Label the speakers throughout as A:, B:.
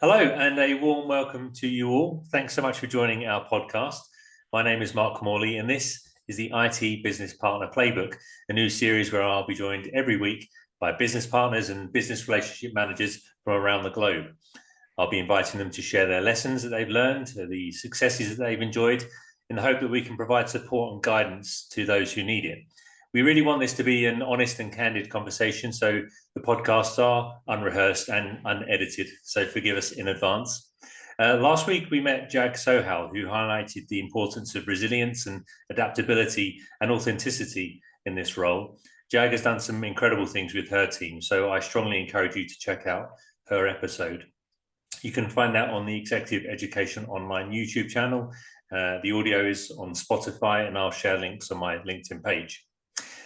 A: Hello, and a warm welcome to you all. Thanks so much for joining our podcast. My name is Mark Morley, and this is the IT Business Partner Playbook, a new series where I'll be joined every week by business partners and business relationship managers from around the globe. I'll be inviting them to share their lessons that they've learned, the successes that they've enjoyed, in the hope that we can provide support and guidance to those who need it. We really want this to be an honest and candid conversation, so the podcasts are unrehearsed and unedited, so forgive us in advance. Last week, we met Jag Sohal, who highlighted the importance of resilience and adaptability and authenticity in this role. Jag has done some incredible things with her team, so I strongly encourage you to check out her episode. You can find that on the Executive Education Online YouTube channel. The audio is on Spotify, and I'll share links on my LinkedIn page.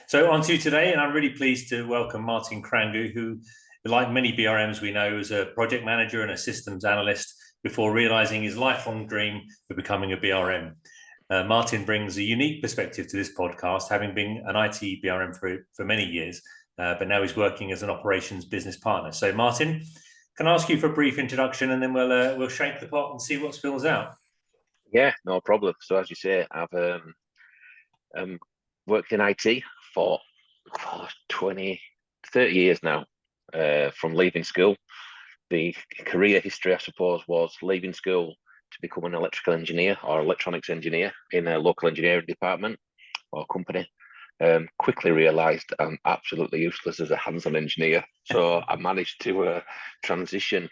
A: So on to today, and I'm really pleased to welcome Martin Crangle, who, like many BRMs we know, is a project manager and a systems analyst before realizing his lifelong dream of becoming a BRM. Martin brings a unique perspective to this podcast, having been an IT BRM for many years, but now he's working as an operations business partner. So Martin, can I ask you for a brief introduction, and then we'll shake the pot and see what spills out?
B: Yeah, no problem. So as you say, I've worked in IT for 20, 30 years now, from leaving school. The career history, I suppose, was leaving school to become an electrical engineer or electronics engineer in a local engineering department or company. Quickly realised I'm absolutely useless as a hands-on engineer. So I managed to transition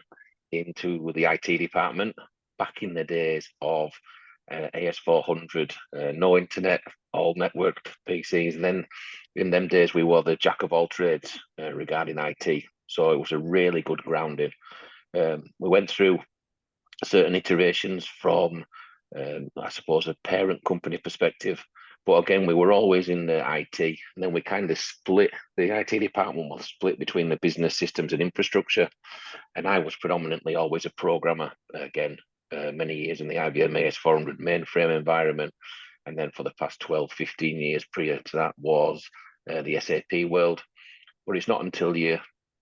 B: into the IT department back in the days of AS400, no internet, all networked PCs. And then in them days, we were the jack of all trades regarding IT. So it was a really good grounding. We went through certain iterations from, I suppose, a parent company perspective. But again, we were always in the IT, and then we kind of split. The IT department was split between the business systems and infrastructure, and I was predominantly always a programmer. Again, many years in the IBM AS400 mainframe environment, and then for the past 12, 15 years prior to that was the SAP world. But it's not until you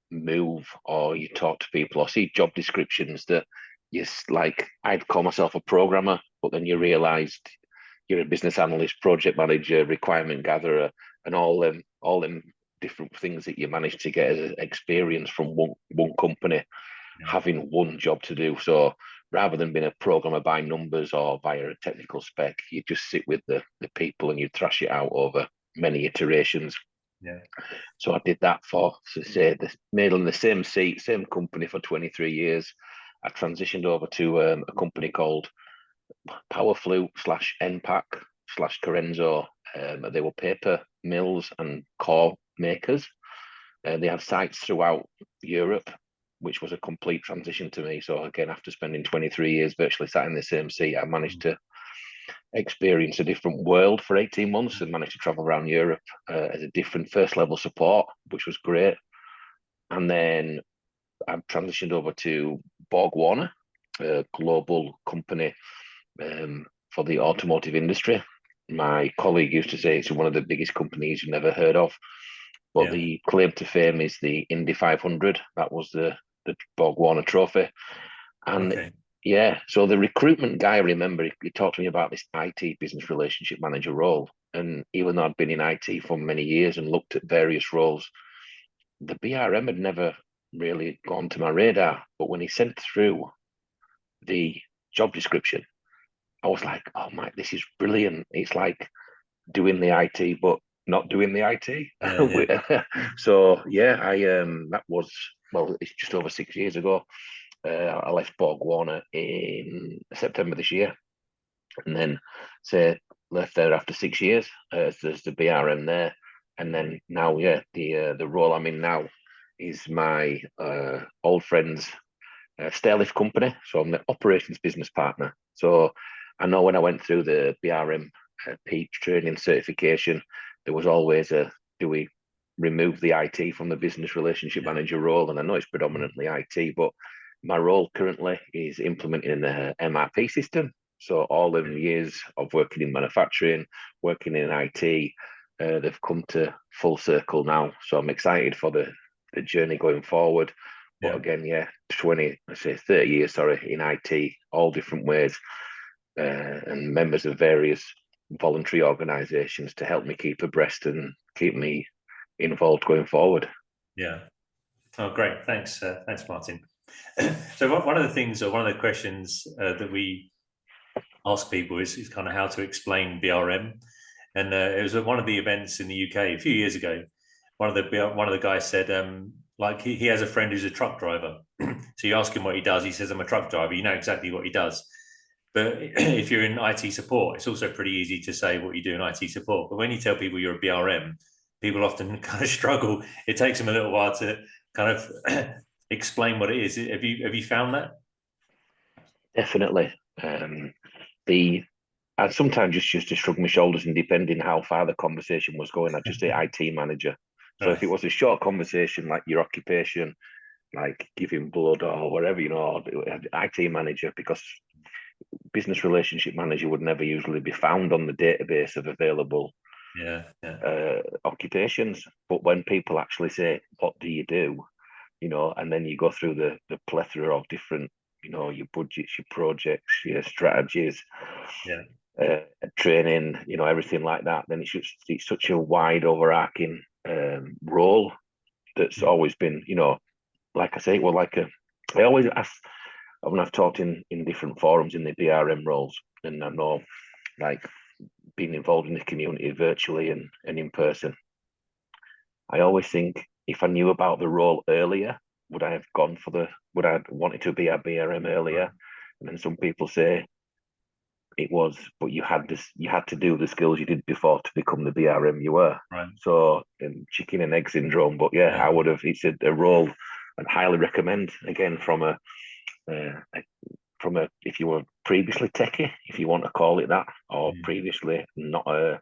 B: move or you talk to people or see job descriptions that like, I'd call myself a programmer, but then you realised you're a business analyst, project manager, requirement gatherer, and all them different things that you manage to get as experience from one company, having one job to do. So rather than being a programmer by numbers or via a technical spec, you just sit with the people and you thrash it out over many iterations.
A: Yeah.
B: So I did that for, so say, made on the same seat, same company for 23 years. I transitioned over to a company called Powerflew / NPAC / Corenzo. They were paper mills and core makers. They had sites throughout Europe, which was a complete transition to me. So again, after spending 23 years virtually sat in the same seat, I managed to experience a different world for 18 months and managed to travel around Europe as a different first level support, which was great. And then I transitioned over to Borg Warner, a global company for the automotive industry. My colleague used to say it's one of the biggest companies you've never heard of, but the claim to fame is the Indy 500. That was the Borg Warner trophy. And yeah, so the recruitment guy, I remember, he talked to me about this IT business relationship manager role. And even though I'd been in IT for many years and looked at various roles, the BRM had never really gone to my radar. But when he sent through the job description, I was like, oh my, this is brilliant. It's like doing the IT, but not doing the IT. So yeah, that was, well, it's just over 6 years ago. I left Borg Warner in September this year, and then left there after 6 years as the BRM there, and then now the role I'm in now is my old friend's stairlift company. So I'm the operations business partner. So I know when I went through the BRM Peach training certification, there was always do we remove the IT from the business relationship manager role? And I know it's predominantly IT, but my role currently is implementing the MRP system. So all the years of working in manufacturing, working in IT, they've come to full circle now. So I'm excited for the journey going forward. But again, yeah, 30 years, sorry, in IT, all different ways, and members of various voluntary organisations to help me keep abreast and keep me involved going forward.
A: Yeah. Oh, great. Thanks, Martin. So one of the things, or one of the questions that we ask people is kind of how to explain BRM. And it was at one of the events in the UK a few years ago. One of the guys said, like he has a friend who's a truck driver. So you ask him what he does. He says, "I'm a truck driver." You know exactly what he does. But if you're in IT support, it's also pretty easy to say what you do in IT support. But when you tell people you're a BRM, people often kind of struggle. It takes them a little while to kind of explain what it is. Have you found that?
B: Definitely. I sometimes just used to shrug my shoulders, and depending how far the conversation was going, I'd just say IT manager. So if it was a short conversation like your occupation, like giving blood or whatever, or IT manager, because business relationship manager would never usually be found on the database of available occupations. But when people actually say, "What do you do?" and then you go through the plethora of different, your budgets, your projects, your strategies, training, everything like that, then it's such a wide overarching role that's always been, like I say, I always ask when I've talked in different forums in the BRM roles, and I know, like, being involved in the community virtually and in person, I always think, if I knew about the role earlier, would I have wanted to be a BRM earlier? And then some people say it was, but you had to do the skills you did before to become the BRM you were.
A: Right.
B: So, chicken and egg syndrome. But I would have. It's a role I'd highly recommend. Again, from a if you were previously techie, if you want to call it that, or previously not a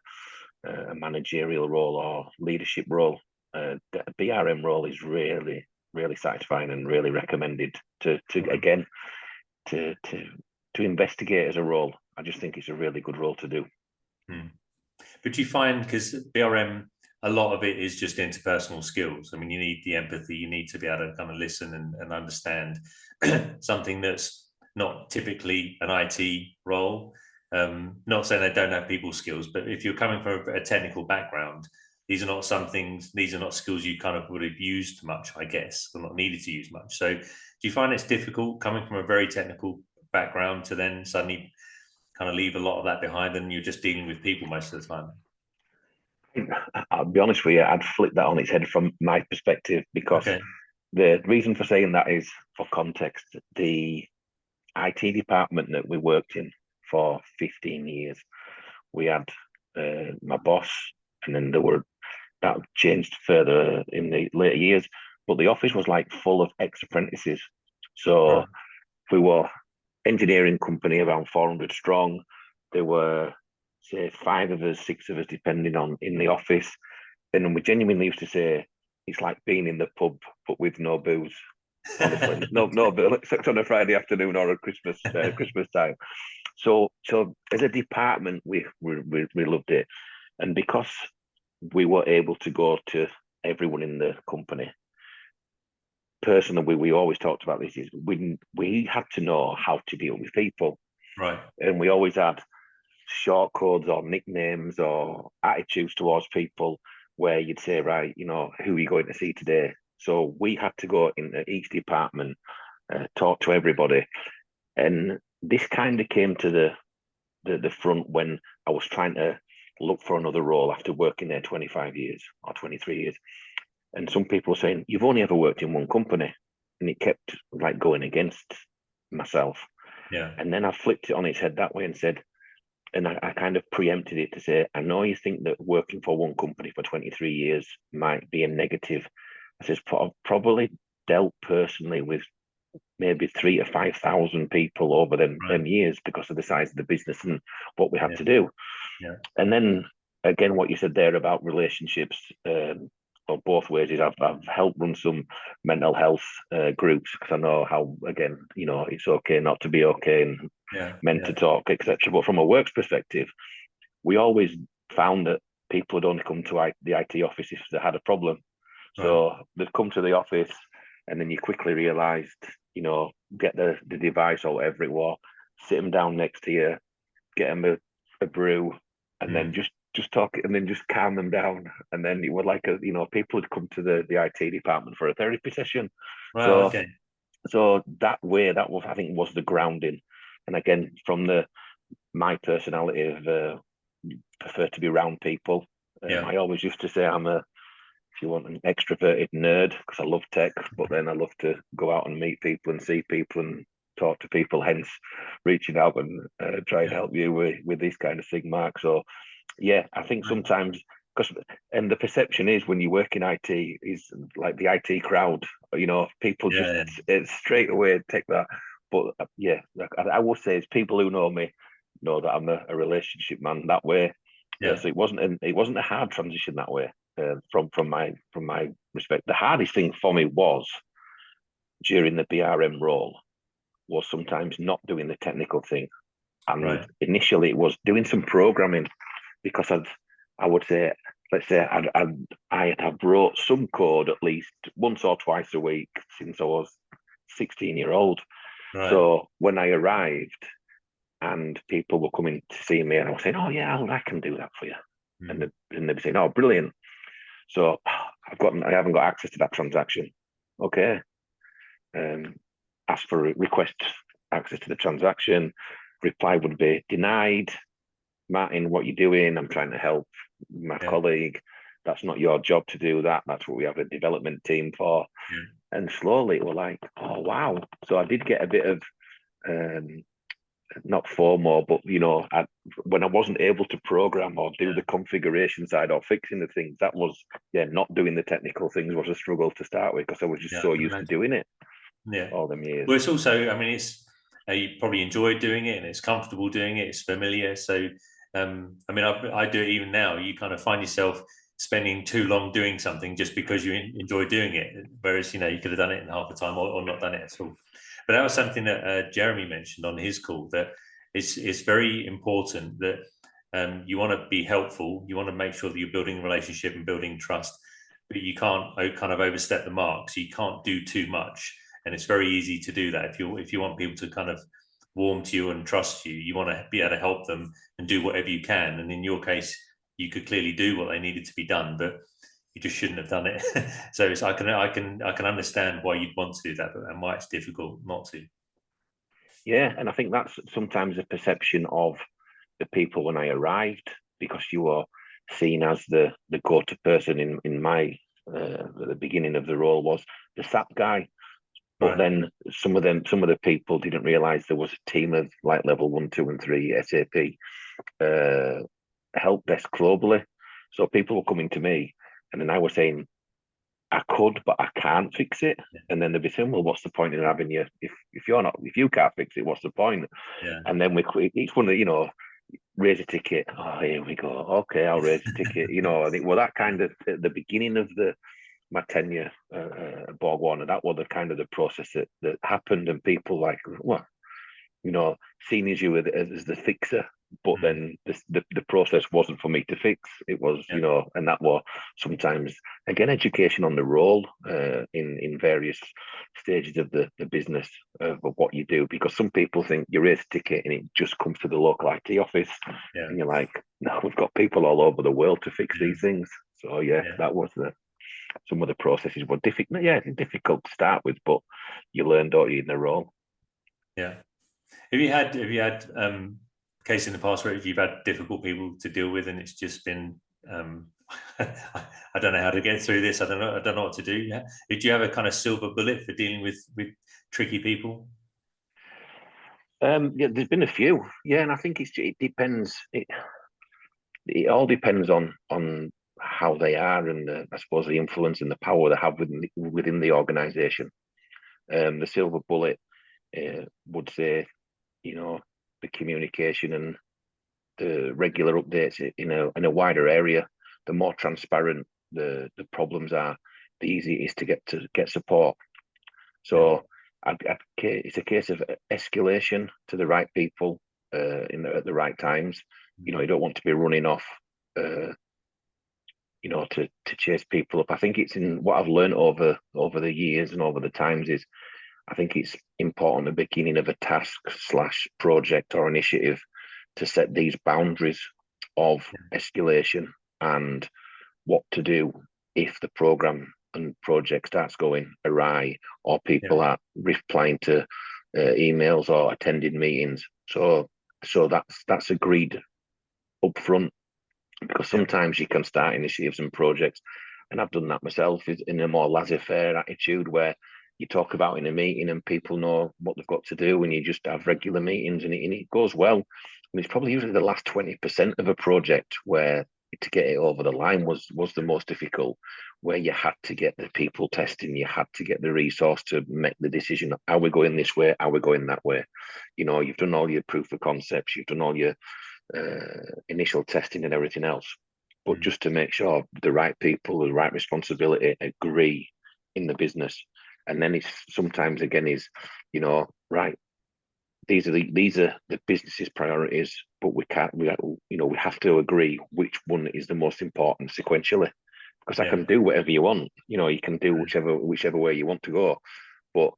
B: managerial role or leadership role, the BRM role is really, really satisfying and really recommended to investigate as a role. I just think it's a really good role to do.
A: But you find, because BRM, a lot of it is just interpersonal skills. I mean, you need the empathy, you need to be able to kind of listen and understand something that's not typically an IT role. Not saying they don't have people skills, but if you're coming from a technical background, these are not skills you kind of would have used much, I guess, or not needed to use much. So do you find it's difficult coming from a very technical background to then suddenly kind of leave a lot of that behind and you're just dealing with people most of the time?
B: I'll be honest with you, I'd flip that on its head from my perspective, because the reason for saying that is, for context, the IT department that we worked in for 15 years, we had my boss, and then that changed further in the later years, but the office was like full of ex-apprentices. So we were engineering company around 400 strong. There were, say, 5 of us, 6 of us, depending on, in the office. And we genuinely used to say it's like being in the pub, but with no booze. Honestly, no bill, except on a Friday afternoon or a Christmas time. So as a department, we loved it, and because we were able to go to everyone in the company. Personally, we always talked about this, is we had to know how to deal with people,
A: right?
B: And we always had short codes or nicknames or attitudes towards people, where you'd say, right, who are you going to see today? So we had to go into each department, talk to everybody, and this kind of came to the front when I was trying to look for another role after working there 25 years or 23 years. And some people were saying, "You've only ever worked in one company," and it kept like going against myself. And then I flipped it on its head that way and said, and I kind of preempted it to say, I know you think that working for one company for 23 years might be a negative. I says, I've probably dealt personally with maybe 3,000 to 5,000 people over them years, because of the size of the business and what we had to do. And then again, what you said there about relationships, or both ways, is I've helped run some mental health groups, because I know how, again, it's okay not to be okay, and meant to talk, etc. But from a works perspective, we always found that people would only come to the IT office if they had a problem. So they'd come to the office, and then you quickly realised, get the device or whatever it was, sit them down next to you, get them a brew, and then just talk, and then just calm them down, and then it was like people would come to the IT department for a therapy session.
A: Wow.
B: So
A: Okay.
B: so that way, that was, I think, was the grounding. And again, from my personality of prefer to be around people.
A: Yeah.
B: I always used to say I'm if you want, an extroverted nerd because I love tech, but then I love to go out and meet people and see people and talk to people. Hence, reaching out and try and help you with these kind of things, Mark. So, yeah, I think sometimes and the perception is when you work in IT is like the IT crowd. People just it's straight away take that. But yeah, I would say it's people who know me know that I'm a relationship man that way.
A: Yeah.
B: So it wasn't a hard transition that way. From my respect, the hardest thing for me was during the BRM role was sometimes not doing the technical thing, and initially it was doing some programming because I would say, let's say I'd have wrote some code at least once or twice a week since I was 16-year-old. So when I arrived and people were coming to see me and I was saying, oh yeah, I can do that for you, and they'd be saying, oh brilliant. So I haven't got access to that transaction. Okay. Ask for request access to the transaction. Reply would be denied. Martin, what you doing? I'm trying to help my colleague. That's not your job to do that. That's what we have a development team for. And slowly it was like, oh wow. So I did get a bit of not FOMO, but when I wasn't able to program or do the configuration side or fixing the things, that was not doing the technical things was a struggle to start with because I was just so used to doing it. All them years.
A: Well, it's also, I mean, it's you probably enjoy doing it and it's comfortable doing it. It's familiar. So, I mean, I do it even now. You kind of find yourself spending too long doing something just because you enjoy doing it, whereas you could have done it in half the time or not done it at all. But that was something that Jeremy mentioned on his call, that it's very important that you want to be helpful. You want to make sure that you're building a relationship and building trust, but you can't kind of overstep the mark. So you can't do too much. And it's very easy to do that. If you want people to kind of warm to you and trust you, you want to be able to help them and do whatever you can. And in your case, you could clearly do what they needed to be done, but you just shouldn't have done it. So I can understand why you'd want to do that, and why it's difficult not to.
B: Yeah, and I think that's sometimes a perception of the people when I arrived, because you are seen as the go-to person in my at the beginning of the role was the SAP guy. But then some of the people didn't realize there was a team of like level 1, 2, and 3 SAP help desk globally. So people were coming to me, and then I was saying I could, but I can't fix it. And then they'd be saying, "Well, what's the point in having you if you can't fix it? What's the point?" And then each one of raise a ticket. Oh, here we go. Okay, I'll raise a ticket. I think that kind of at the beginning of my tenure at Borg Warner, that was the kind of the process that happened, and people like, well, seeing as you as the fixer, but then the process wasn't for me to fix. It was, and that was sometimes again education on the role in various stages of the business of what you do, because some people think you raise a ticket and it just comes to the local IT office, and you're like, no, we've got people all over the world to fix these things. So that was some of the processes were difficult. Yeah, difficult to start with, but you learn, don't you, in the role.
A: Yeah. Have you had case in the past where you've had difficult people to deal with, and it's just been I don't know how to get through this. I don't know what to do. Yeah. Did you have a kind of silver bullet for dealing with tricky people?
B: Yeah, there's been a few. Yeah, and I think it depends. It all depends on how they are, and I suppose the influence and the power they have within the organisation. The silver bullet would say, the communication and the regular updates in a wider area. The more transparent the problems are, the easier it is to get support. So it's a case of escalation to the right people at the right times. You don't want to be running off to chase people up. I think it's in what I've learned over the years and over the times is I think it's important at the beginning of a task slash project or initiative to set these boundaries of escalation and what to do if the program and project starts going awry or people are replying to emails or attending meetings. So that's agreed up front, because sometimes you can start initiatives and projects, and I've done that myself, is in a more laissez-faire attitude where you talk about in a meeting and people know what they've got to do, and you just have regular meetings and it goes well. And it's probably usually the last 20% of a project where to get it over the line was the most difficult, where you had to get the people testing, you had to get the resource to make the decision, are we going this way, are we going that way? You've done all your proof of concepts, you've done all your initial testing and everything else, but just to make sure the right people, the right responsibility agree in the business. And then it's sometimes again is, right, these are the business's priorities, but we have to agree which one is the most important sequentially, because I can do whatever you want, you can do whichever way you want to go, but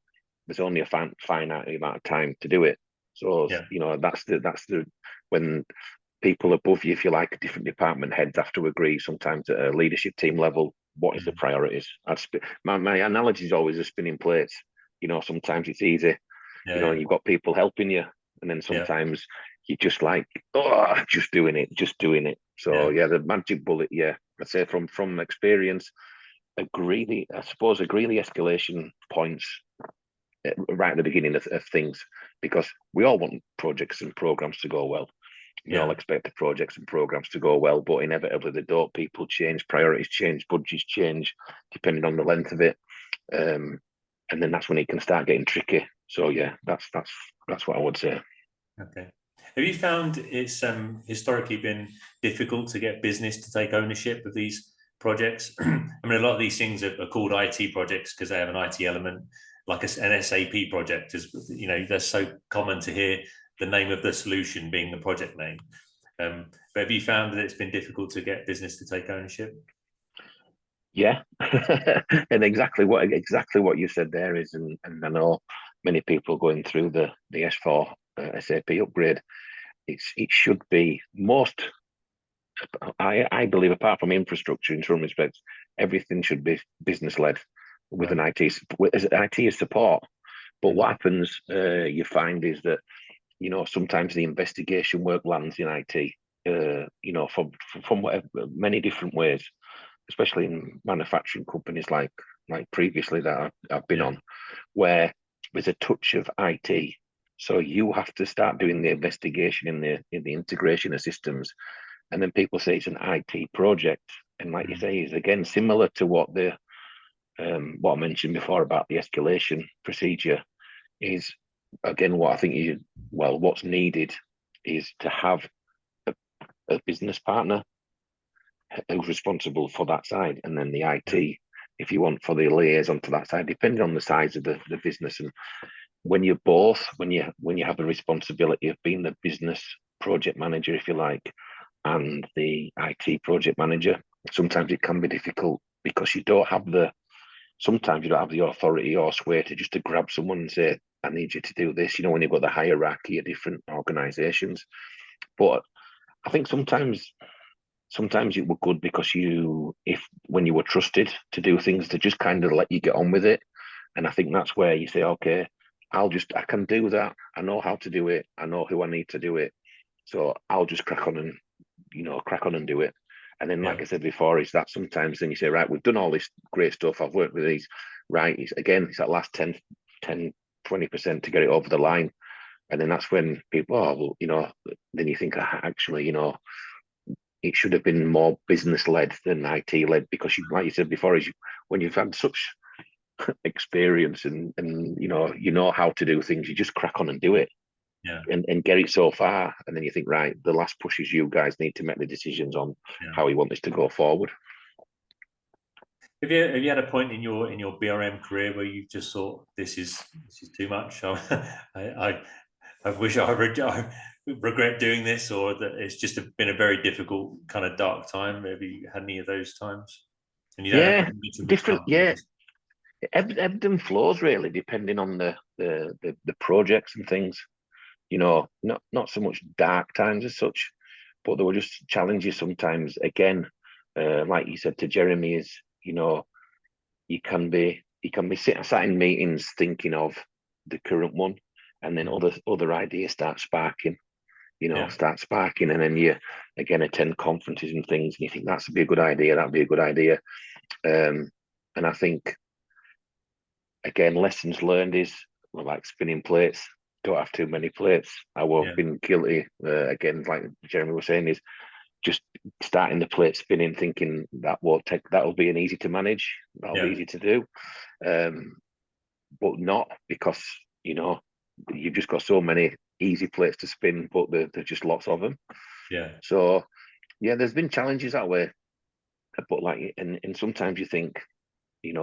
B: there's only a finite amount of time to do it. So that's the when people above you, if you like, different department heads have to agree sometimes at a leadership team level what is the priorities. My analogy is always a spinning plates. Sometimes it's easy, you've got people helping you, and then sometimes you're just like, just doing it. So the magic bullet, I'd say from experience, agree the escalation points right at the beginning of things, because we all want projects and programs to go well. We all expect the projects and programs to go well, but inevitably they don't. People change, priorities change, budgets change, depending on the length of it, and then that's when it can start getting tricky. So that's what I would say.
A: Okay. Have you found it's historically been difficult to get business to take ownership of these projects? I mean, a lot of these things are called IT projects because they have an IT element, like an SAP project. They're so common to hear the name of the solution being the project name. But have you found that it's been difficult to get business to take ownership?
B: Yeah, and exactly what you said there is, and I know many people going through the S4 SAP upgrade. It should be most. I believe, apart from infrastructure, in some respects, everything should be business led with an IT is support. But what happens, you find, is that sometimes the investigation work lands in IT. From whatever, many different ways, especially in manufacturing companies like previously that I've been on, where there's a touch of IT. So you have to start doing the investigation in the integration of systems, and then people say it's an IT project. And like you say, is again similar to what I mentioned before about the escalation procedure. Is again what I think what's needed is to have a business partner who's responsible for that side, and then the IT, if you want, for the liaison to that side, depending on the size of the business. And when you have the responsibility of being the business project manager, if you like, and the IT project manager, sometimes it can be difficult because sometimes you don't have the authority or sway to grab someone and say, I need you to do this, when you've got the hierarchy of different organizations. But I think sometimes it were good because when you were trusted to do things, to just kind of let you get on with it. And I think that's where you say, okay, I can do that. I know how to do it. I know who I need to do it. So I'll just crack on and do it. And then, like I said before, is that sometimes then you say, right, we've done all this great stuff. I've worked with these, right? It's that last 10, 20% to get it over the line. And then that's when people, then you think, actually, it should have been more business led than IT led, because like you said before, when you've had such experience and you know how to do things, you just crack on and do it. And get it so far, and then you think, right, the last push is you guys need to make the decisions on how you want this to go forward.
A: Have you had a point in your BRM career where you just thought this is too much? I I wish I regret doing this, or that it's just been a very difficult kind of dark time? Have you had any of those times? And you don't have to
B: Yeah,
A: mention which
B: different.
A: company.
B: Yeah,
A: Just
B: ebbed and flows really, depending on the projects and things. Not so much dark times as such, but there were just challenges sometimes. Again, like you said to Jeremy, is you can be sat in meetings thinking of the current one, and then other ideas start sparking.
A: yeah,
B: And then you again attend conferences and things, and you think that's be a good idea. That'd be a good idea. And I think again, lessons learned is like spinning plates. Don't have too many plates. I've
A: yeah,
B: been guilty again, like Jeremy was saying, is just starting the plate spinning, thinking that'll be an easy to manage, that'll be
A: yeah,
B: easy to do, but not, because you've just got so many easy plates to spin, but there's just lots of them.
A: yeah,
B: So yeah, there's been challenges that way, but like, and sometimes you think, you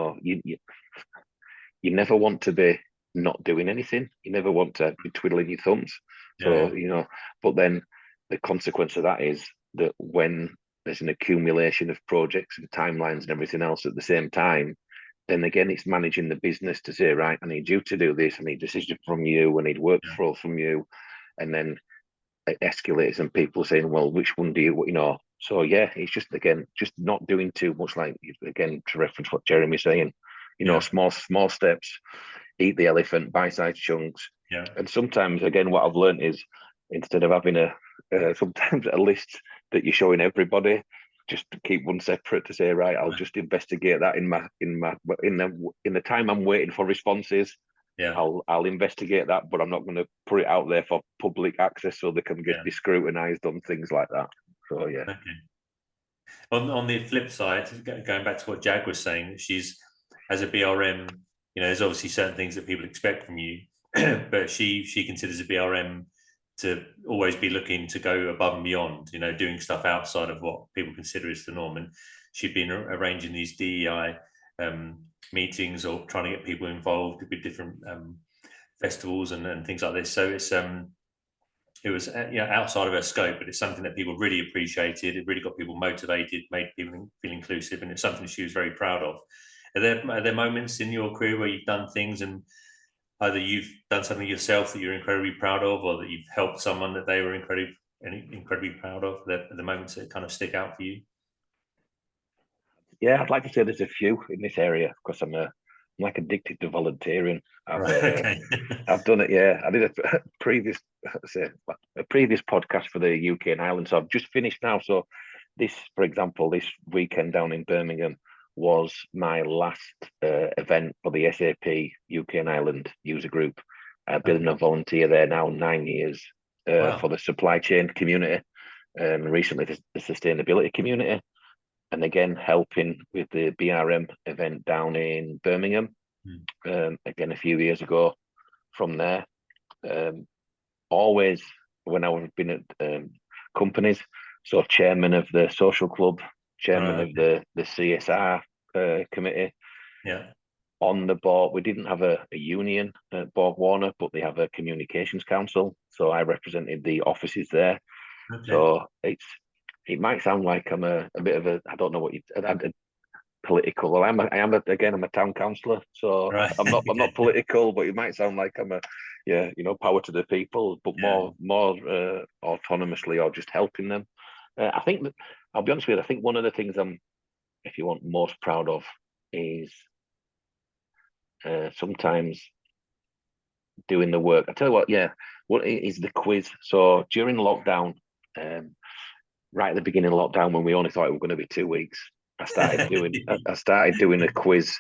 B: never want to be not doing anything. You never want to be twiddling your thumbs.
A: yeah,
B: So, but then the consequence of that is that when there's an accumulation of projects and timelines and everything else at the same time, then again, it's managing the business to say, right, I need you to do this. I need decision from you. I need
A: yeah,
B: workflow from you. And then it escalates and people saying, well, which one do you? So yeah, it's just not doing too much, like, again, to reference what Jeremy's saying,
A: yeah,
B: small steps, eat the elephant, bite-sized chunks.
A: yeah,
B: And sometimes, again, what I've learned is, instead of having sometimes a list that you're showing everybody, just to keep one separate, to say, right, I'll
A: right,
B: just investigate that in the time I'm waiting for responses.
A: yeah,
B: I'll investigate that, but I'm not going to put it out there for public access so they can
A: yeah.
B: be scrutinized on things like that. So yeah,
A: Okay. On the flip side, going back to what Jag was saying, that she's as a BRM, there's obviously certain things that people expect from you, but she considers a BRM to always be looking to go above and beyond, doing stuff outside of what people consider is the norm. And she'd been arranging these DEI meetings or trying to get people involved with different festivals and things like this. So it was outside of her scope, but it's something that people really appreciated. It really got people motivated, made people feel inclusive, and it's something she was very proud of. Are there moments in your career where you've done things and either you've done something yourself that you're incredibly proud of, or that you've helped someone that they were incredibly proud of? The moments that kind of stick out for you.
B: yeah, I'd like to say there's a few in this area, because I'm like addicted to volunteering. I've
A: Right.
B: uh,
A: Okay.
B: I've done it. Yeah, I did a previous say a previous podcast for the UK and Ireland. So I've just finished now. So this, for example, this weekend down in Birmingham was my last event for the SAP UK and Ireland user group. I've been a
A: Okay.
B: volunteer there now 9 years
A: Wow.
B: for the supply chain community, and recently the sustainability community, and again helping with the BRM event down in Birmingham.
A: Hmm.
B: Again a few years ago. From there, um, always when I've been at companies, so chairman of the social club, chairman
A: Right.
B: of
A: Okay.
B: the CSR committee,
A: Yeah.
B: on the board. We didn't have a union at Borg Warner, but they have a communications council. So I represented the offices there.
A: Okay.
B: So it might sound like I'm a bit of I don't know what a political. Well, again, I'm a town councillor, so
A: Right.
B: I'm not
A: Okay.
B: political, but it might sound like I'm yeah, power to the people, but
A: Yeah.
B: more autonomously, or just helping them. I think that, I'll be honest with you, I think one of the things I'm, if you want, most proud of is sometimes doing the work. I tell you what, yeah, what is the quiz? So during lockdown, um, right at the beginning of lockdown, when we only thought it was going to be 2 weeks, I started doing a quiz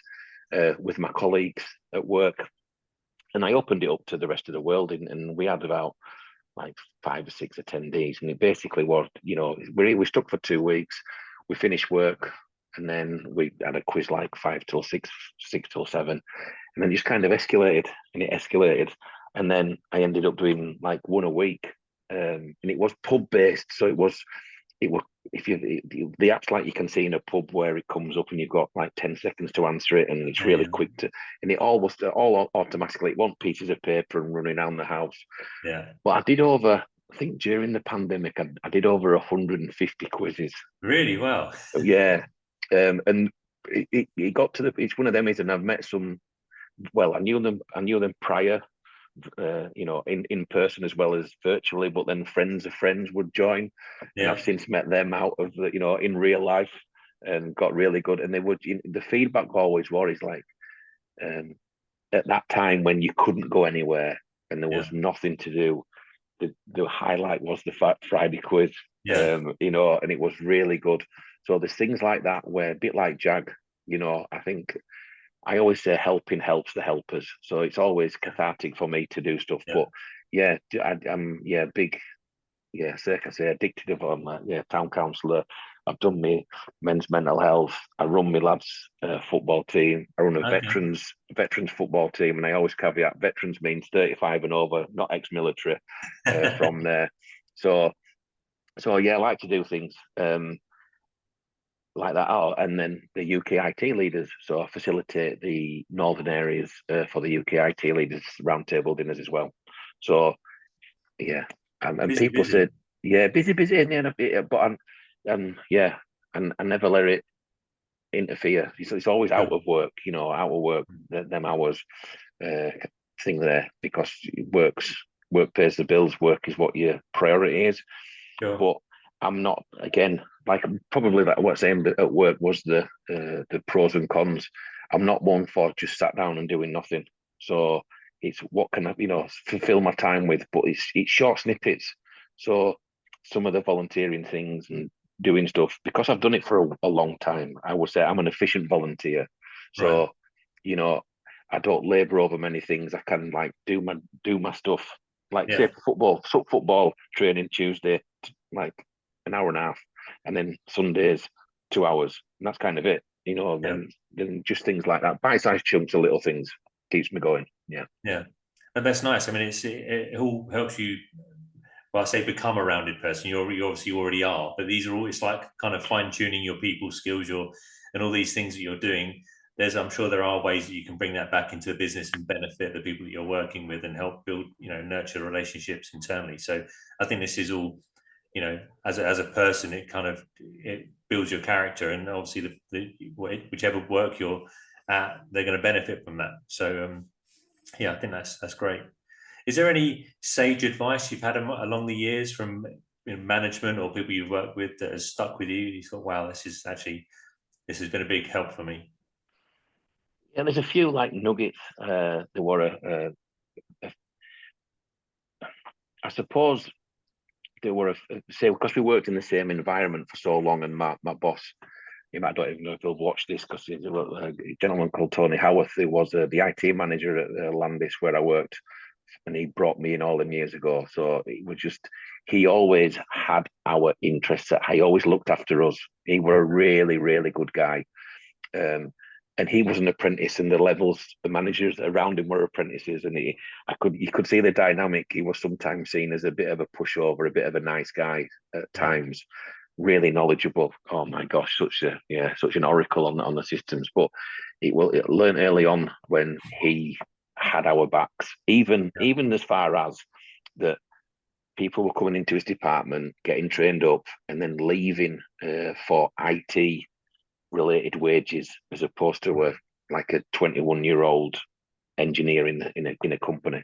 B: with my colleagues at work, and I opened it up to the rest of the world, and we had about like 5 or 6 attendees, and it basically was, we stuck for 2 weeks, we finished work, and then we had a quiz like 5 till 6, 6 till 7, and then just kind of escalated, and then I ended up doing like one a week, and it was pub based, so it was if you the app's like you can see in a pub where it comes up and you've got like 10 seconds to answer it, and it's really quick to, and it all automatically, it wants pieces of paper and running around the house.
A: Yeah.
B: But I did over, I think during the pandemic, I did over 150 quizzes.
A: Really? Wow.
B: Yeah. And it got to it's one of them is, and I've met some, well, I knew them prior, in person as well as virtually, but then friends of friends would join, and I've since met them out of the, in real life, and got really good. And they would, the feedback always was like, at that time when you couldn't go anywhere and there was nothing to do, the highlight was the Friday quiz, and it was really good. So there's things like that where, a bit like Jag, I think I always say helping helps the helpers. So it's always cathartic for me to do stuff. But I'm big, like I say, addicted of town councillor. I've done my men's mental health. I run my lads football team. I run a veterans football team, and I always caveat veterans means 35 and over, not ex-military. From there, so I like to do things like that. Oh, and then the UK IT leaders. So I facilitate the northern areas for the UK IT leaders roundtable dinners as well. So and
A: busy,
B: people
A: busy.
B: said, busy, and but and I never let it interfere. It's always out of work, them hours thing there, because work pays the bills. Work is what your priority is.
A: Sure.
B: But I'm not, again, like probably like what's aimed at work was the pros and cons. I'm not one for just sat down and doing nothing. So it's what can I, fulfill my time with, but it's short snippets. So some of the volunteering things and doing stuff, because I've done it for a long time, I would say I'm an efficient volunteer. So, I don't labour over many things. I can like do my stuff. Like say football training Tuesday, like an hour and a half, and then Sundays 2 hours, and that's kind of it. Then just things like that, bite-sized chunks of little things keeps me going. Yeah,
A: and that's nice. I mean, it all helps you. Well, I say become a rounded person. You obviously already are, but these are all, it's like kind of fine tuning your people skills, and all these things that you're doing. I'm sure there are ways that you can bring that back into a business and benefit the people that you're working with and help build, nurture relationships internally. So I think this is all, as a person, it builds your character, and obviously whichever work you're at, they're going to benefit from that. So I think that's great. Is there any sage advice you've had along the years from management or people you've worked with that has stuck with you? You thought, wow, this has been a big help for me.
B: Yeah, there's a few like nuggets. There were I suppose there were say, because we worked in the same environment for so long, and my boss, I don't even know if he'll watch this, because he's a gentleman called Tony Howarth, who was the IT manager at Landis where I worked, and he brought me in all them years ago. So it was just, he always had our interests. He always looked after us. He was a really, really good guy. And he was an apprentice, and the managers around him were apprentices, and you could see the dynamic. He was sometimes seen as a bit of a pushover, a bit of a nice guy at times, really knowledgeable. Oh my gosh, such an oracle on the systems. But it learned early on when he had our backs, even as far as that people were coming into his department, getting trained up, and then leaving for IT related wages, as opposed to a 21-year-old engineer in a company.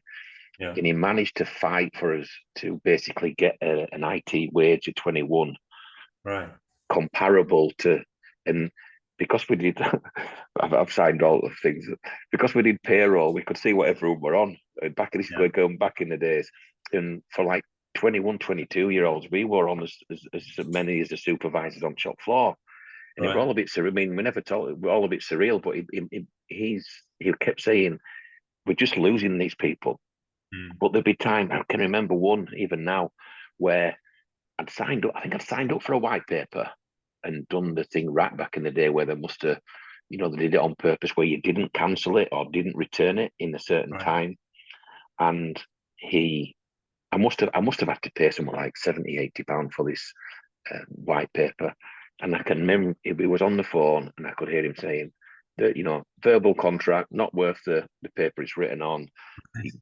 B: And he managed to fight for us to basically get an IT wage of 21,
A: right,
B: comparable to, and because we did, I've signed all the things, because we did payroll, we could see what everyone were on going back in the days, and for like 21, 22-year-olds, we were on as many as the supervisors on shop floor. And it was all a bit surreal. I mean, we never told, we're all a bit surreal, but he kept saying, we're just losing these people. But there'd be time, I can remember one even now, where I'd signed up, I think I'd signed up for a white paper and done the thing right back in the day where they must have, they did it on purpose, where you didn't cancel it or didn't return it in a certain time. And I must have had to pay someone like £70, £80 for this white paper, and I can remember he was on the phone, and I could hear him saying that, verbal contract not worth the paper it's written on.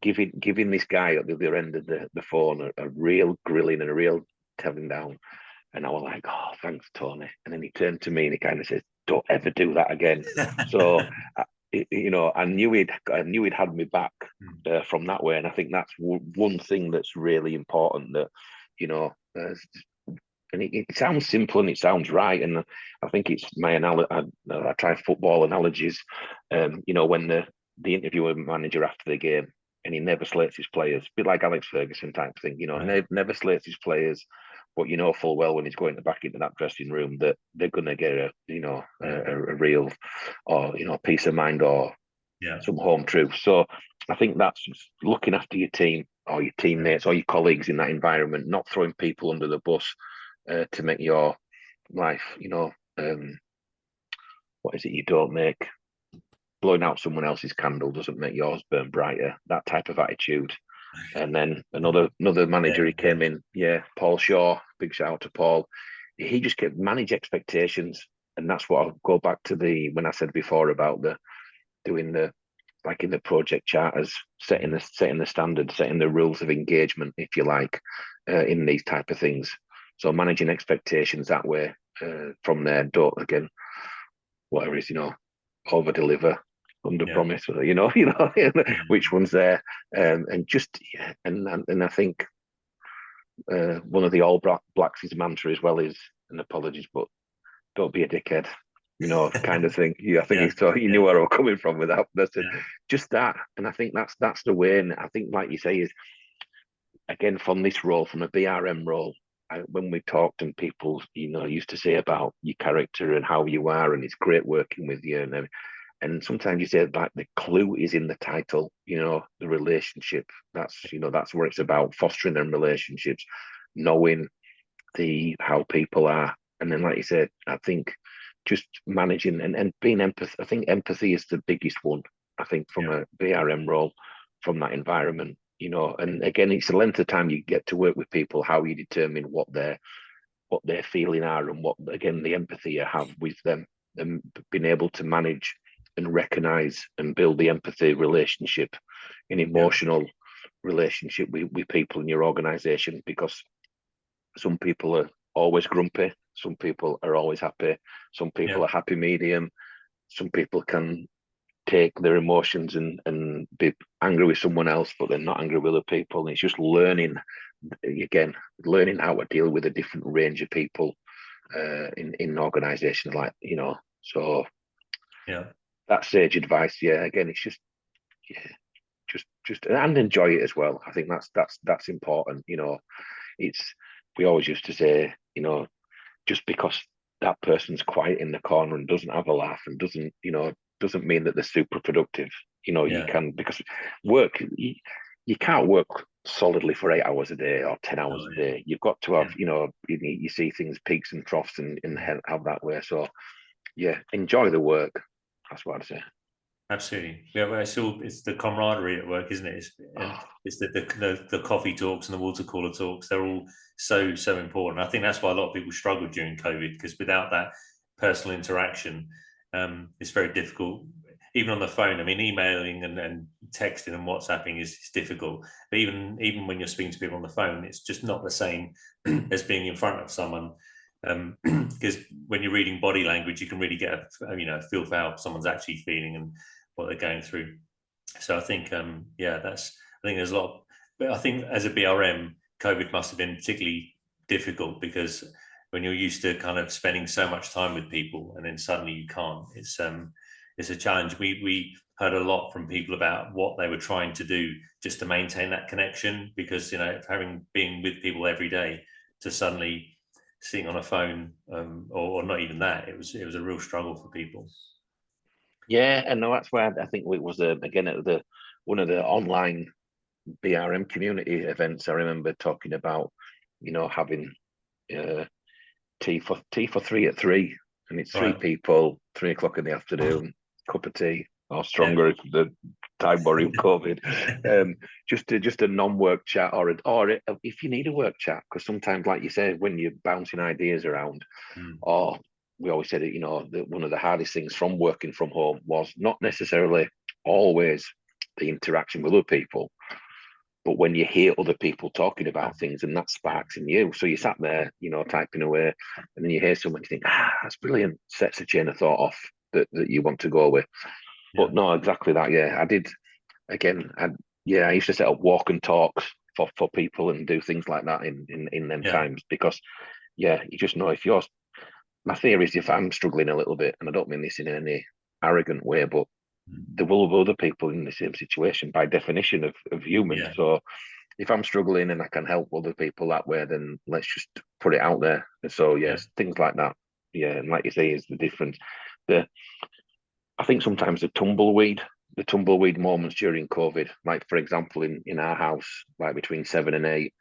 B: Giving this guy at the other end of the phone a real grilling and a real telling down. And I was like, oh, thanks, Tony. And then he turned to me and he kind of says, don't ever do that again. So, I knew he'd had me back from that way. And I think that's one thing that's really important, that, and it sounds simple and it sounds right. And I think it's my analogy. I try football analogies. When the interviewer manager after the game, and he never slates his players, a bit like Alex Ferguson type thing,
A: Right.
B: never slates his players, but full well when he's going back into that dressing room that they're going to get a real, or peace of mind, or some home truth. So I think that's looking after your team or your teammates or your colleagues in that environment, not throwing people under the bus to make your life, what is it you don't make? Blowing out someone else's candle doesn't make yours burn brighter. That type of attitude. And then another manager, he came in, Paul Shaw, big shout out to Paul. He just kept manage expectations, and that's what I'll go back to when I said before about doing the, like in the project charters, setting the standard, setting the rules of engagement, if you like, in these type of things. So managing expectations that way. From there, don't, again, whatever it is, over deliver, under promise, which one's there, and just and I think one of the All Blacks' mantra as well is, and apologies, but don't be a dickhead, kind of thing. I think you knew where I was coming from with that. Just that, and I think that's the way. And I think, like you say, is again from this role, from a BRM role. When we talked and people, used to say about your character and how you are, and it's great working with you, and sometimes you say like the clue is in the title, the relationship. That's where it's about, fostering them relationships, knowing how people are, and then like you said, I think just managing and being empathy. I think empathy is the biggest one. I think from a BRM role, from that environment, and again, it's the length of time you get to work with people, how you determine what their feeling are, and what, again, the empathy you have with them, and being able to manage and recognize and build the empathy relationship, an emotional relationship with people in your organization, because some people are always grumpy, some people are always happy, some people are happy medium, some people can take their emotions and be angry with someone else, but they're not angry with other people. And it's just learning how to deal with a different range of people in organizations, like, so that's sage advice. Again, it's just and enjoy it as well. I think that's important. We always used to say, just because that person's quiet in the corner and doesn't have a laugh and doesn't mean that they're super productive. You can, because work, you can't work solidly for 8 hours a day or 10 hours a day. You've got to have, you see things, peaks and troughs, and have that way. So enjoy the work. That's what I'd say.
A: Absolutely. Well, it's the camaraderie at work, isn't it? It's the coffee talks and the water cooler talks. They're all so important. I think that's why a lot of people struggled during COVID, because without that personal interaction, it's very difficult. Even on the phone, I mean, emailing and texting and WhatsApping is difficult. But even when you're speaking to people on the phone, it's just not the same as being in front of someone. Because when you're reading body language, you can really get a feel for how someone's actually feeling and what they're going through. So I think I think there's a lot. But I think as a BRM, COVID must have been particularly difficult, because when you're used to kind of spending so much time with people and then suddenly you can't, it's a challenge. We heard a lot from people about what they were trying to do just to maintain that connection, because having been with people every day, to suddenly sitting on a phone, or not even that, it was a real struggle for people.
B: And that's why I think it was again at one of the online BRM community events. I remember talking about having tea for 3 at 3, and it's 3 people, 3 o'clock in the afternoon, cup of tea, or stronger if the time during COVID. Just a non-work chat, or if you need a work chat, because sometimes, like you said, when you're bouncing ideas around,
A: Mm.
B: or we always said it, that one of the hardest things from working from home was not necessarily always the interaction with other people, but when you hear other people talking about things and that sparks in you. So you sat there, typing away, and then you hear someone, you think, that's brilliant, sets a chain of thought off that you want to go with.
A: Yeah.
B: But no, exactly that. Yeah, I did. Again, I used to set up walk and talks for people and do things like that in them
A: Yeah.
B: times, because you just know, if you're, my theory is, if I'm struggling a little bit, and I don't mean this in any arrogant way, but
A: Mm.
B: there will be other people in the same situation by definition of human.
A: Yeah.
B: So if I'm struggling and I can help other people that way, then let's just put it out there. And so
A: Yeah.
B: yes, things like that. Yeah, and like you say, is the difference. I think sometimes the tumbleweed moments during COVID, like for example, in our house, like between 7 and 8,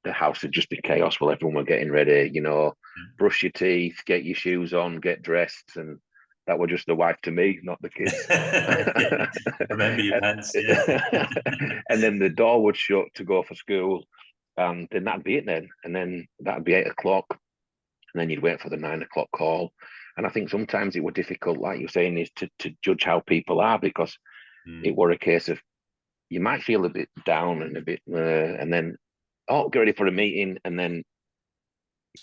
B: the house would just be chaos while everyone were getting ready, brush your teeth, get your shoes on, get dressed. And that were just the wife to me, not the kids.
A: Yeah. Remember your pants. Yeah.
B: And then the door would shut to go for school. And then that'd be it then. And then that'd be 8 o'clock. And then you'd wait for the 9 o'clock call. And I think sometimes it was difficult, like you're saying, is to judge how people are, because it
A: Mm.
B: were a case of, you might feel a bit down and a bit, and then, oh, get ready for a meeting, and then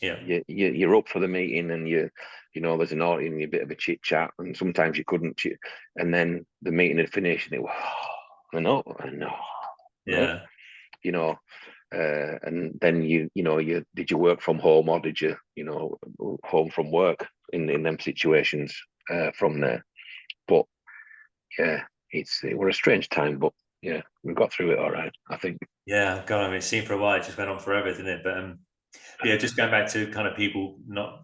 A: Yeah.
B: you're up for the meeting, and there's an audience, a bit of a chit chat, and sometimes you couldn't, and then the meeting had finished, and it was, I know,
A: Yeah.
B: and then you did you work from home, or did you home from work in them situations from there. But yeah, it were a strange time, but yeah, we got through it all right, I think.
A: Yeah. God, I mean, it seemed for a while, it just went on forever, didn't it? But yeah, just going back to kind of people not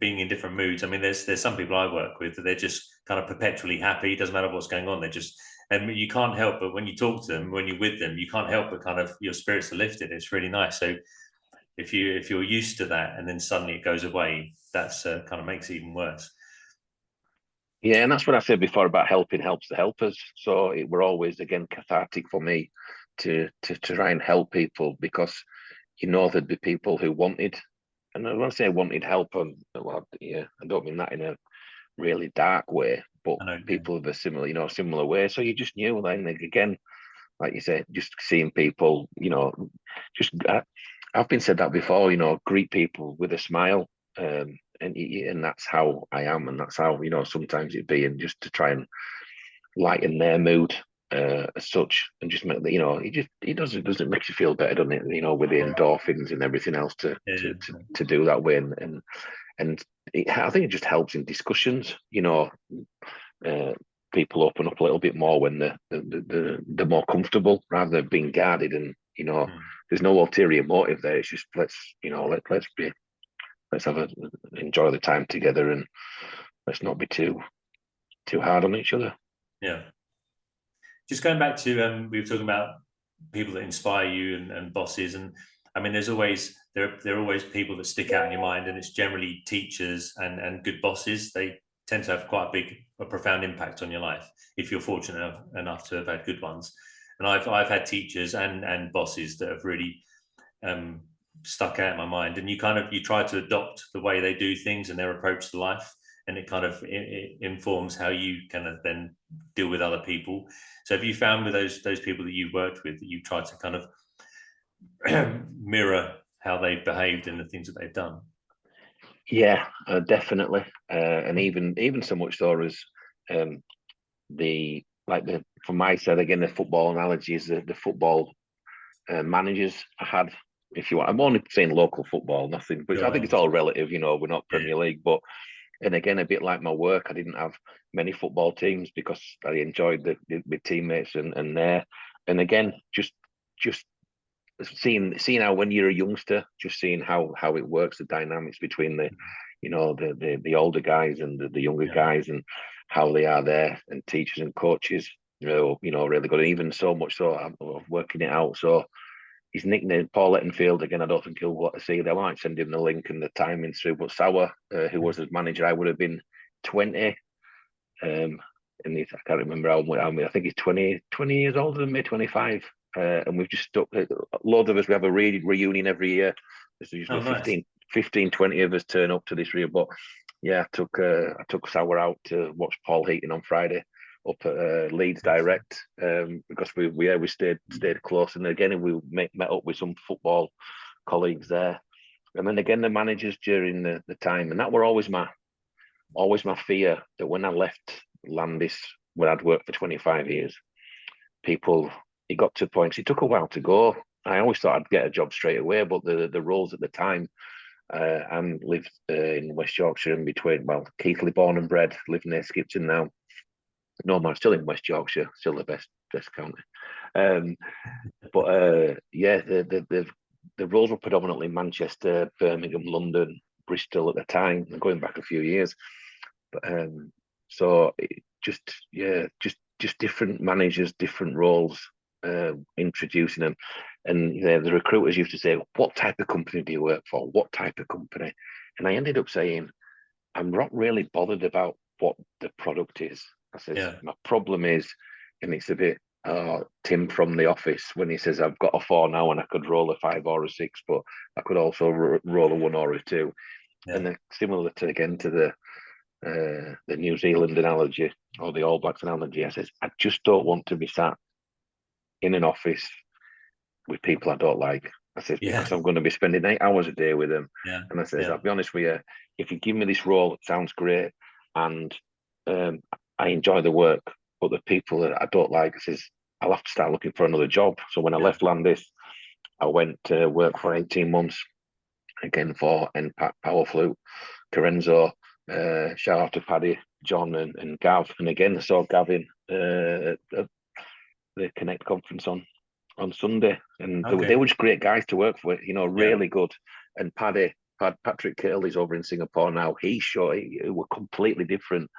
A: being in different moods. I mean, there's some people I work with that they're just kind of perpetually happy. It doesn't matter what's going on. They're just, and you can't help but when you talk to them, when you're with them, you can't help but kind of your spirits are lifted. It's really nice. So if you're used to that and then suddenly it goes away, that's kind of makes it even worse.
B: Yeah, and that's what I said before about helping helps the helpers. So it were always, again, cathartic for me to try and help people, because there'd be people who wanted, and when I say wanted help, well, yeah, I don't mean that in a really dark way, but
A: I know. Yeah.
B: people of a similar way. So you just knew, like, again, like you say, just seeing people, just I've been said that before, greet people with a smile, and that's how I am, and that's how sometimes it be, and just to try and lighten their mood as such, and just make it makes you feel better, doesn't it? With the
A: Yeah.
B: endorphins and everything else to
A: Yeah.
B: to do that way, and I think it just helps in discussions. Uh, People open up a little bit more when they're more comfortable, rather than being guarded, and
A: Mm.
B: there's no ulterior motive there. It's just let's enjoy the time together, and let's not be too hard on each other.
A: Yeah. Just going back to we were talking about people that inspire you and bosses, and I mean, there are always people that stick out in your mind, and it's generally teachers and good bosses. They tend to have quite a profound impact on your life if you're fortunate enough to have had good ones. And I've had teachers and bosses that have really um, stuck out in my mind. And you try to adopt the way they do things and their approach to life, and it informs how you kind of then deal with other people. So have you found with those people that you've worked with that you try to kind of mirror how they've behaved and the things that they've done?
B: Yeah, definitely, and even so much so as um, from my side, again, the football analogy is the football managers I had. If you want, I'm only saying local football, nothing, but I think it's all relative. We're not Premier League, but, and again, a bit like my work, I didn't have many football teams because I enjoyed the teammates and there, and again, just seeing how, when you're a youngster, just seeing how it works, the dynamics between the older guys and the younger
A: Yeah.
B: guys, and how they are there, and teachers and coaches, really good. And even so much so, I'm working it out. So his nickname, Paul Lettenfield, again, I don't think he'll want to see. They might send him the link and the timings through. But Sauer, who was his manager, I would have been 20. and I can't remember how many. I think he's 20 years older than me, 25. And we've just stuck. A load of us. We have a reunion every year. There's usually
A: nice.
B: 15, 20 of us turn up to this reunion. But yeah, I took Sour out to watch Paul Heaton on Friday up at Leeds Direct, because we stayed close. And again, we met up with some football colleagues there, and then again the managers during the time. And that were always my fear, that when I left Landis, where I'd worked for 25 years, it got to points. It took a while to go. I always thought I'd get a job straight away, but the roles at the time, and lived in West Yorkshire in between. Well, Keighley, born and bred, live near Skipton now. No, man, still in West Yorkshire, still the best county. Yeah, the roles were predominantly Manchester, Birmingham, London, Bristol at the time, going back a few years. But so just different managers, different roles, introducing them. And the recruiters used to say, "What type of company do you work for? What type of company?" And I ended up saying, "I'm not really bothered about what the product is." I says, "My problem is," and it's a bit Tim from The Office when he says, "I've got a 4 now and I could roll a 5 or a 6, but I could also roll a 1 or a 2." And then similar to the New Zealand analogy or the All Blacks analogy, I says, "I just don't want to be sat in an office with people I don't like." I says, "Because I'm going to be spending 8 hours a day with them." And I says, "I'll be honest with you, if you give me this role, it sounds great, and I enjoy the work, but the people that I don't like," I says, "I'll have to start looking for another job." So when I left Landis, I went to work for 18 months, again for NPAC, Powerflew, Carenzo, shout out to Paddy, John and Gav. And again, I saw Gavin at the Connect conference on Sunday. And they were just great guys to work with, really good. And Patrick Curley's over in Singapore now. He were completely different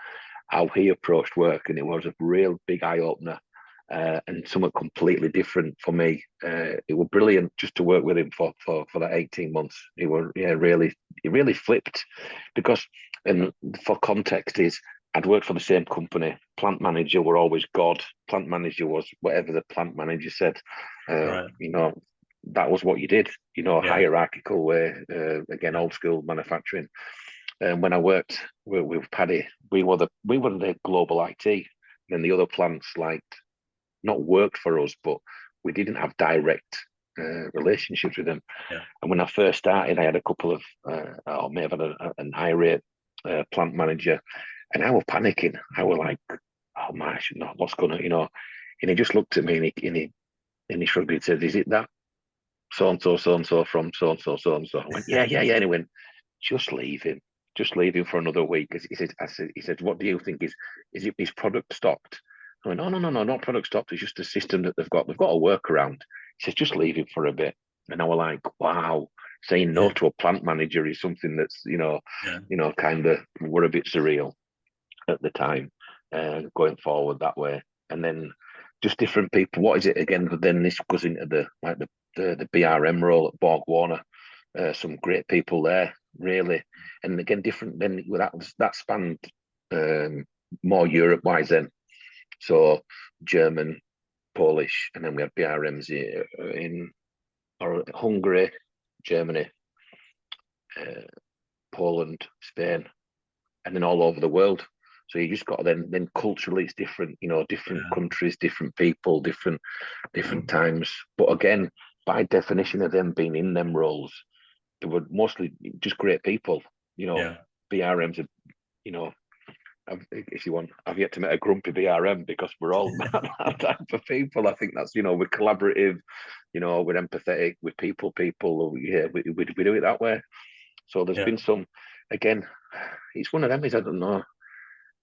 B: how he approached work, and it was a real big eye-opener. And somewhat completely different for me. It was brilliant just to work with him for that 18 months. He really flipped, because, and for context is, I'd worked for the same company. Plant manager were always God. Plant manager was whatever the plant manager said. That was what you did. Hierarchical way. Again, old school manufacturing. And when I worked with Paddy, we were the global IT. Then the other plants not worked for us, but we didn't have direct relationships with them. And when I first started, I had a couple of, I may have had an irate plant manager, and I was panicking. I was like, "Oh my, I should not. What's going to, And he just looked at me and he shrugged and said, "Is it that so and so from so and so so and so?" I went, yeah. And he went, "Just leave him. Just leave him for another week." He said, "What do you think? Is his product stopped?" I went, "No, not product stopped. It's just a system that they've got. They've got a workaround." He says, "Just leave him for a bit." And I was like, wow, saying no to a plant manager is something that's, kind of were a bit surreal at the time, going forward that way. And then just different people. What is it again? But then this goes into the BRM role at Borg Warner. Some great people there, really. And again, different. Then that spanned more Europe wise then. So German, Polish, and then we had BRMs in Hungary, Germany, Poland, Spain, and then all over the world. So you just got then culturally it's different, different countries, different people, different times. But again, by definition of them being in them roles, they were mostly just great people. BRMs are, if you want, I've yet to meet a grumpy BRM, because we're all that type of people. I think that's, we're collaborative, we're empathetic, we're people. We do it that way. So there's been some, again, it's one of them is, I don't know,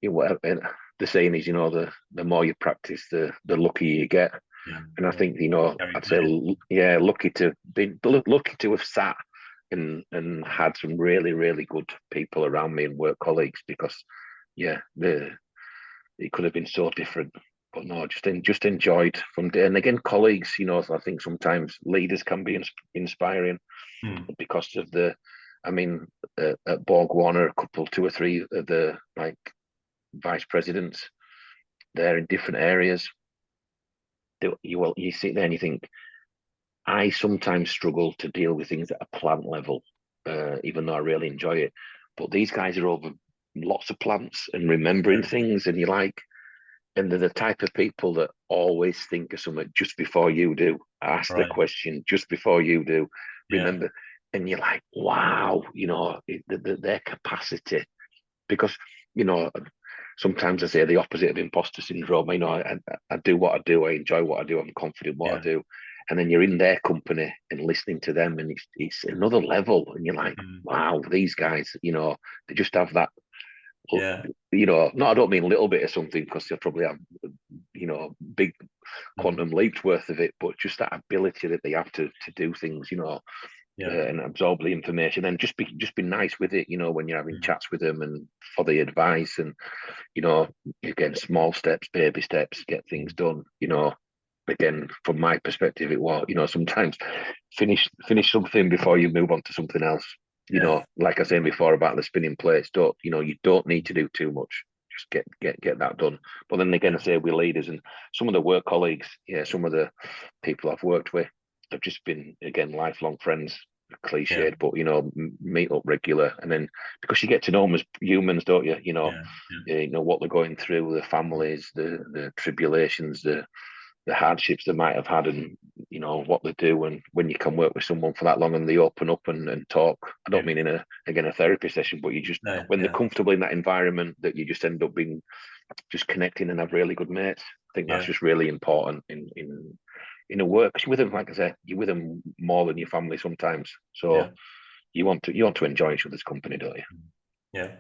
B: the saying is, the more you practice, the luckier you get. And I think, I'd say, lucky to have sat and had some really, really good people around me and work colleagues, because it could have been so different, but no, just enjoyed from there. And again, colleagues, I think sometimes leaders can be inspiring because of at Borg Warner, two or three of the vice presidents they're in different areas. You sit there and you think, I sometimes struggle to deal with things at a plant level, even though I really enjoy it. But these guys are over lots of plants and remembering things, and and they're the type of people that always think of something just before you do. Ask the
A: Right.
B: question just before you do.
A: Yeah.
B: Remember, and you're like, wow, their capacity. Because, sometimes I say the opposite of imposter syndrome. I do what I do, I enjoy what I do, I'm confident in what I do. And then you're in their company and listening to them, and it's another level. And you're like, wow, these guys, they just have that.
A: Yeah.
B: No, I don't mean a little bit of something, because they probably have, big quantum leaps worth of it, but just that ability that they have to do things, and absorb the information, and just be nice with it, when you're having chats with them, and for the advice, and again, small steps, baby steps, get things done. Again, from my perspective, it was, sometimes finish something before you move on to something else. Like I said before about the spinning plates, you don't need to do too much. Just get that done. But then again, I say we're leaders, and some of the work colleagues, some of the people I've worked with have just been, again, lifelong friends. Cliched, but meet up regular, and then because you get to know them as humans, don't you? You know what they're going through, the families, the tribulations, the hardships they might have had, and what they do. And when you can work with someone for that long and they open up and talk, I don't mean in a therapy session, but you just when they're comfortable in that environment, that you just end up being just connecting and have really good mates. I think that's just really important in a work. Because you're with them, like I said, you're with them more than your family sometimes. So you want to enjoy each other's company, don't you?
A: Yeah.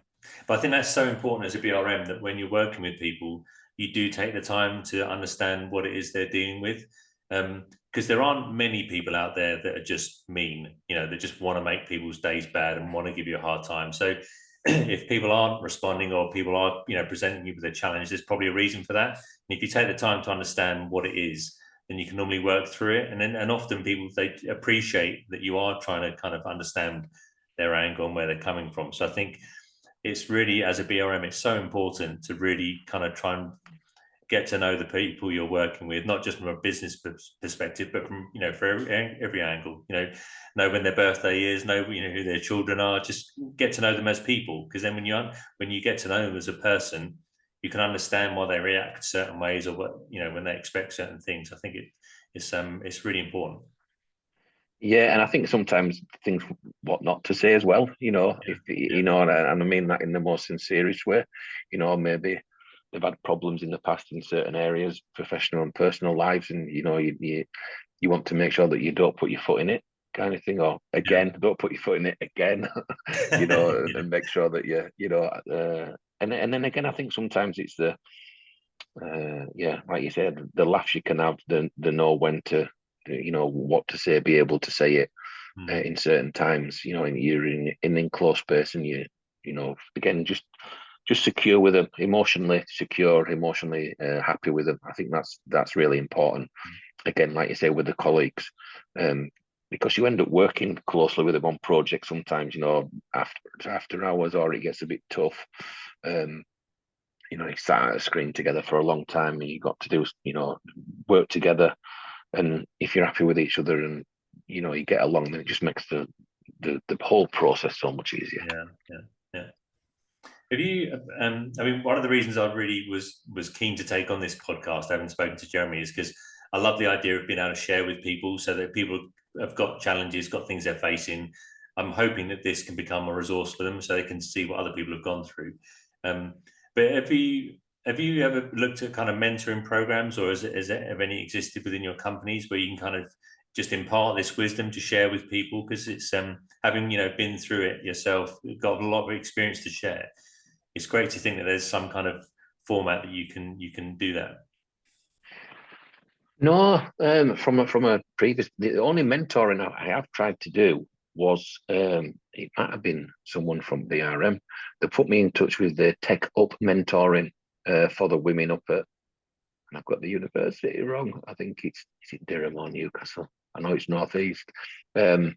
A: But I think that's so important as a BRM, that when you're working with people, you do take the time to understand what it is they're dealing with. Because there aren't many people out there that are just mean, they just want to make people's days bad and want to give you a hard time. So if people aren't responding, or people are, presenting you with a challenge, there's probably a reason for that. And if you take the time to understand what it is, then you can normally work through it. And often people, they appreciate that you are trying to kind of understand their angle and where they're coming from. So I think it's really, as a BRM, it's so important to really kind of try and get to know the people you're working with, not just from a business perspective, but from, for every angle, know when their birthday is, know, who their children are, just get to know them as people. Because then when you get to know them as a person, you can understand why they react certain ways, or what, when they expect certain things. I think it's really important.
B: Yeah, and I think sometimes things what not to say as well. If and I mean that in the most sincerest way. Maybe they've had problems in the past in certain areas, professional and personal lives, and you want to make sure that you don't put your foot in it, kind of thing. Or again, don't put your foot in it again. And make sure that and then again, I think sometimes it's the like you said, the laughs you can have, the know when to, what to say, be able to say it in certain times. And you're in close space, and again, just secure with them, emotionally secure, emotionally happy with them. I think that's really important. Again, like you say, with the colleagues, because you end up working closely with them on projects sometimes, after hours, or it gets a bit tough. You sat at a screen together for a long time, and you got to do, work together. And if you're happy with each other, and you get along, then it just makes the whole process so much easier.
A: Yeah. Have you? I mean, one of the reasons I really was keen to take on this podcast, I haven't spoken to Jeremy, is because I love the idea of being able to share with people, so that people have got challenges, got things they're facing. I'm hoping that this can become a resource for them, so they can see what other people have gone through. But have you ever looked at kind of mentoring programs, or has it have any existed within your companies where you can kind of just impart this wisdom to share with people? Because it's having been through it yourself, got a lot of experience to share. It's great to think that there's some kind of format that you can do that.
B: No, from a previous, the only mentoring I have tried to do was, it might have been someone from BRM that put me in touch with the Tech Up mentoring for the women up at, and I've got the university wrong. I think is it Durham or Newcastle? I know it's Northeast. And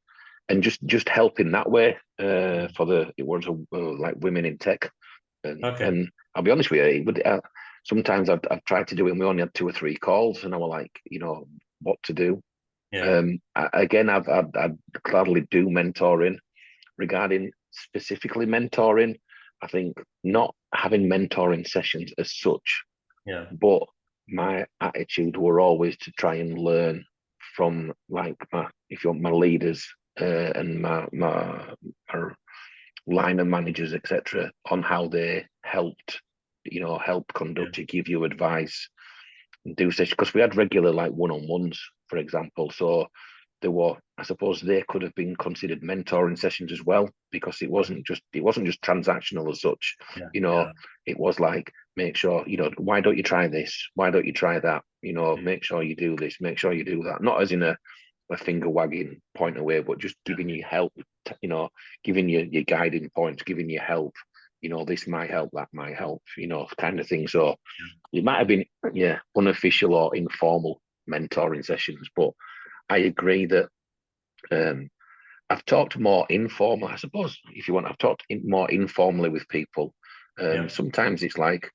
B: just helping that way it was like women in tech. And I'll be honest with you, sometimes I've tried to do it and we only had 2 or 3 calls and I was like, what to do.
A: Yeah.
B: Again, I'd gladly do mentoring. Regarding specifically mentoring, I think not having mentoring sessions as such,
A: Yeah.
B: but my attitude were always to try and learn from like my leaders and my line of managers, etc., on how they help conduct to give you advice and do such, because we had regular like one-on-ones, for example. So there were, I suppose, they could have been considered mentoring sessions as well, because it wasn't just transactional as such.
A: Yeah.
B: It was like, make sure, why don't you try this? Why don't you try that?
A: Mm.
B: Make sure you do this, make sure you do that. Not as in a finger wagging point away, but just giving you help, giving you your guiding points, giving you help. This might help, that might help, kind of thing. So it might have been, unofficial or informal mentoring sessions, but I agree that I've talked more informal, I suppose, if you want. I've talked more informally with people. Sometimes it's like,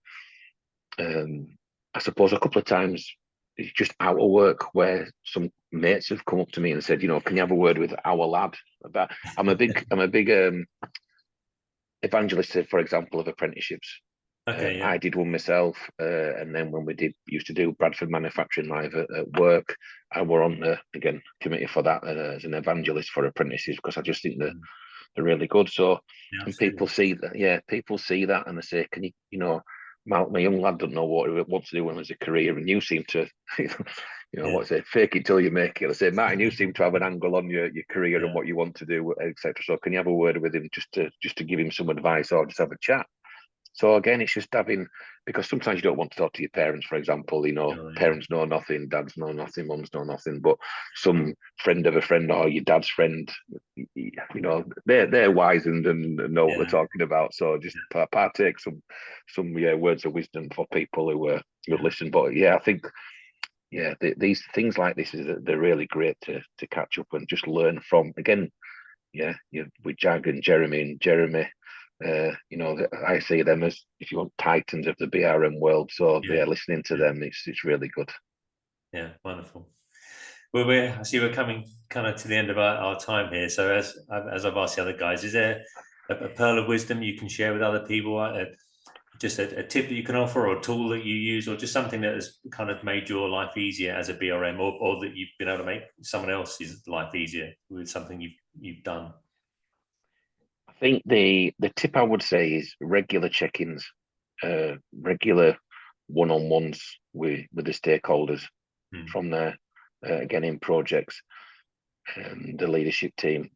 B: I suppose, a couple of times it's just out of work where some mates have come up to me and said, can you have a word with our lad? But I'm a big evangelist, for example, of apprenticeships.
A: Okay. Yeah.
B: I did one myself, and then when we used to do Bradford Manufacturing Live at work, I were on the committee for that as an evangelist for apprentices, because I just think that they're really good. So, and people see that, people see that, and they say, "Can you, my young lad doesn't know what he wants to do as a career, and you seem to, what's it, fake it till you make it." I say, Martin, you seem to have an angle on your career and what you want to do, etc. So, can you have a word with him just to give him some advice, or just have a chat? So again, it's just having, because sometimes you don't want to talk to your parents, for example. Parents know nothing, dads know nothing, mums know nothing, but some friend of a friend or your dad's friend, they're wise and know what they're talking about. So just partake some words of wisdom for people who listen. But I think these things like this they're really great to catch up and just learn from. Again, with Jag and Jeremy. I see them as, if you want, titans of the BRM world. So listening to them, it's really good.
A: Yeah, wonderful. Well, I see we're coming kind of to the end of our time here. So as I've asked the other guys, is there a pearl of wisdom you can share with other people? Just a tip that you can offer, or a tool that you use, or just something that has kind of made your life easier as a BRM, or that you've been able to make someone else's life easier with something you've done?
B: I think the tip I would say is regular check-ins, regular one-on-ones with the stakeholders from there. Again, in projects, the leadership team,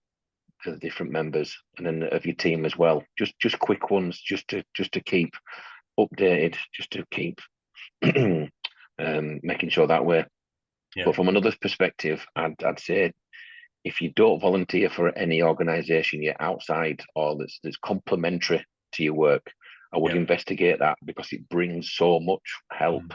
B: the different members, and then of your team as well. Just quick ones, just to keep updated, just to keep making sure that way. But from another perspective, I'd say, if you don't volunteer for any organisation you're outside or that's complementary to your work, I would investigate that, because it brings so much help.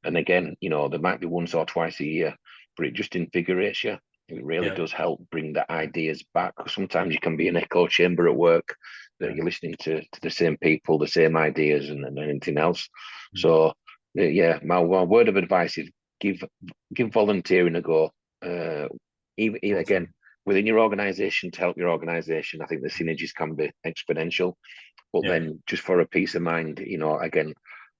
B: And again, there might be once or twice a year, but it just invigorates you. It really does help bring the ideas back. Sometimes you can be an echo chamber at work, that you're listening to the same people, the same ideas, and anything else. So, my word of advice is give volunteering a go. Even again, within your organisation, to help your organisation, I think the synergies can be exponential. But then, just for a peace of mind, again,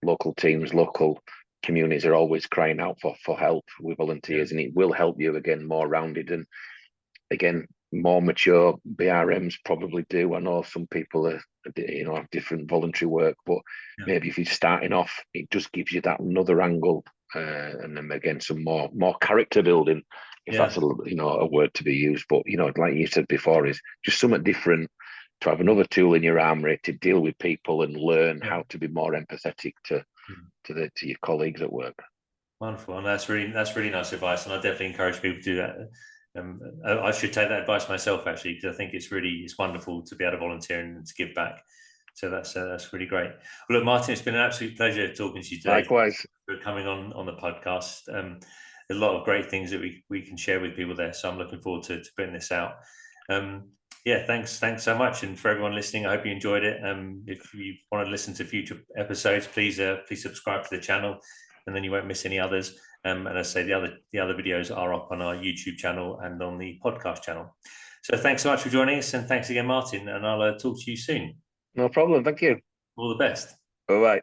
B: local teams, local communities are always crying out for help with volunteers, and it will help you, again, more rounded. And again, more mature BRMs probably do. I know some people have different voluntary work, but maybe if you're starting off, it just gives you that another angle, and then again, some more character building, if that's a word to be used. But like you said before, is just something different, to have another tool in your armory to deal with people and learn how to be more empathetic to your colleagues at work.
A: Wonderful, and that's really nice advice, and I definitely encourage people to do that. I should take that advice myself, actually, because I think it's wonderful to be able to volunteer and to give back. So that's really great. Well, look, Martin, it's been an absolute pleasure talking to you today.
B: Likewise.
A: For coming on the podcast. A lot of great things that we can share with people there. So I'm looking forward to putting this out. Yeah, thanks so much. And for everyone listening, I hope you enjoyed it. If you want to listen to future episodes, please subscribe to the channel, and then you won't miss any others. And as I say, the other videos are up on our YouTube channel and on the podcast channel. So thanks so much for joining us, and thanks again, Martin. And I'll talk to you soon.
B: No problem. Thank you.
A: All the best.
B: All right.